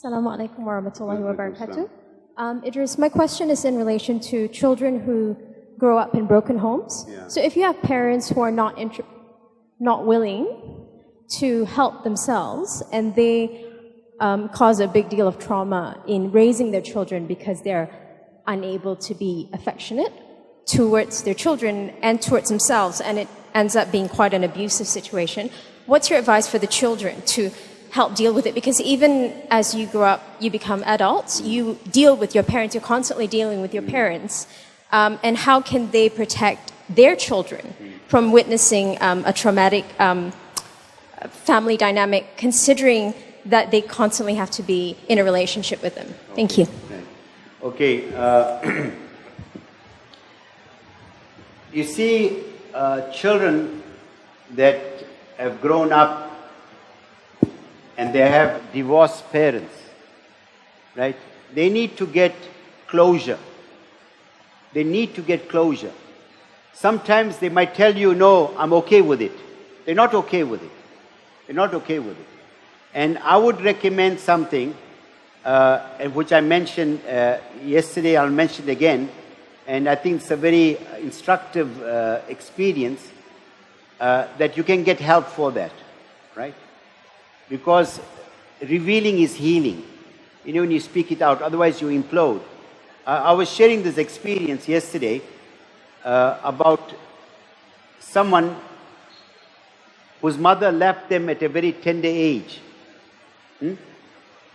Assalamu alaikum wa rahmatullahi wa barakatuh. Idris, my question is in relation to children who grow up in broken homes. Yeah. So if you have parents who are not willing to help themselves, and they cause a big deal of trauma in raising their children because they're unable to be affectionate towards their children and towards themselves, and it ends up being quite an abusive situation, what's your advice for the children to help deal with it? Because even as you grow up, you become adults, you deal with your parents, you're constantly dealing with your parents, and how can they protect their children from witnessing a traumatic family dynamic, considering that they constantly have to be in a relationship with them? Thank you. Okay. You see, children that have grown up and they have divorced parents, right? They need to get closure. They need to get closure. Sometimes they might tell you, no, I'm okay with it. They're not okay with it. They're not okay with it. And I would recommend something, which I mentioned yesterday, I'll mention it again, and I think it's a very instructive experience, that you can get help for that, right? Because revealing is healing. You know, when you speak it out, otherwise you implode. I was sharing this experience yesterday about someone whose mother left them at a very tender age.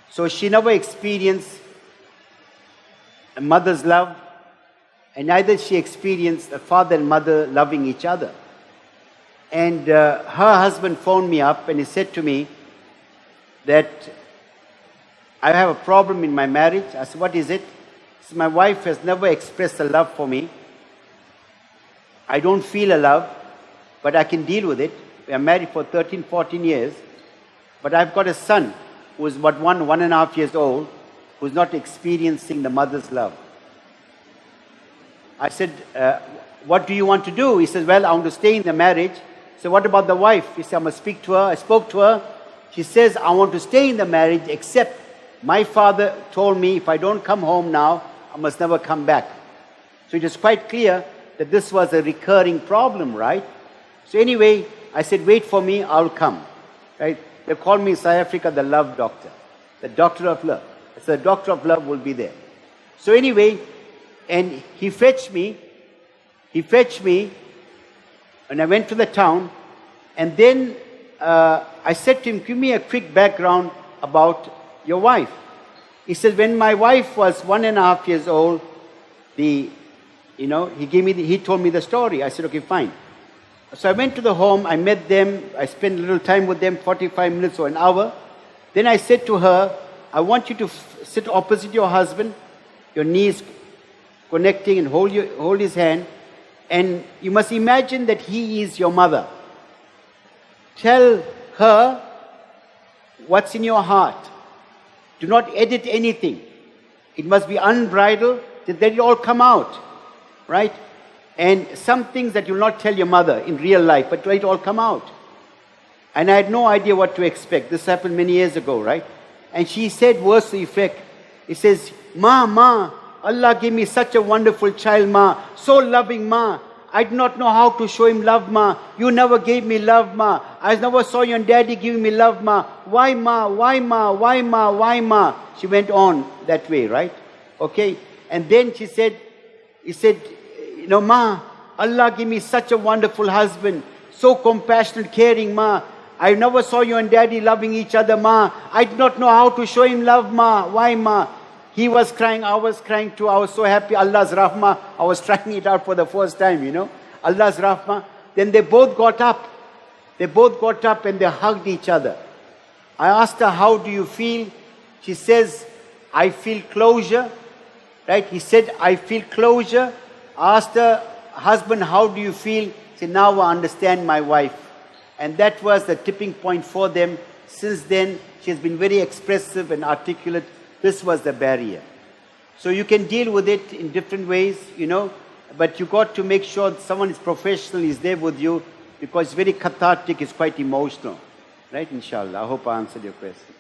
So she never experienced a mother's love, and neither she experienced a father and mother loving each other. And her husband phoned me up and he said to me that I have a problem in my marriage. I said, what is it? He said, my wife has never expressed a love for me. I don't feel a love, but I can deal with it. We are married for 13, 14 years, but I've got a son who is about 1.5 years old, who's not experiencing the mother's love. I said, what do you want to do? He says, well, I want to stay in the marriage. So what about the wife? He said, I must speak to her. I spoke to her. She says, I want to stay in the marriage, except my father told me if I don't come home now, I must never come back. So it is quite clear that this was a recurring problem, right? So anyway, I said, wait for me, I'll come. Right? They call me in South Africa the love doctor, the doctor of love. So the doctor of love will be there. So anyway, and he fetched me, and I went to the town, and then I said to him, give me a quick background about your wife. He said, when my wife was 1.5 years old, he told me the story. I said, okay, fine. So I went to the home, I met them, I spent a little time with them, 45 minutes or an hour. Then I said to her, I want you to sit opposite your husband, your knees connecting, and hold his hand. And you must imagine that he is your mother. Tell her what's in your heart. Do not edit anything. It must be unbridled, let it all come out, right? And some things that you'll not tell your mother in real life, but let it all come out. And I had no idea what to expect. This happened many years ago, right? And she said, words to effect. It says, Ma, Allah gave me such a wonderful child, Ma. So loving, Ma. I did not know how to show him love, Ma. You never gave me love, Ma. I never saw your daddy giving me love, Ma. Why, Ma? Why, Ma? Why, Ma? Why, Ma? She went on that way, right? Okay. And then he said, you know, Ma, Allah gave me such a wonderful husband. So compassionate, caring, Ma. I never saw you and daddy loving each other, Ma. I did not know how to show him love, Ma. Why, Ma? He was crying, I was crying too. I was so happy. Allah's rahmah. I was trying it out for the first time, you know. Allah's rahmah. Then they both got up. They both got up and they hugged each other. I asked her, how do you feel? She says, I feel closure. Right? He said, I feel closure. I asked her, husband, how do you feel? She said, now I understand my wife. And that was the tipping point for them. Since then, she has been very expressive and articulate. This was the barrier. So you can deal with it in different ways, you know, but you got to make sure that someone is professional, is there with you, because it's very cathartic, it's quite emotional. Right, inshallah. I hope I answered your question.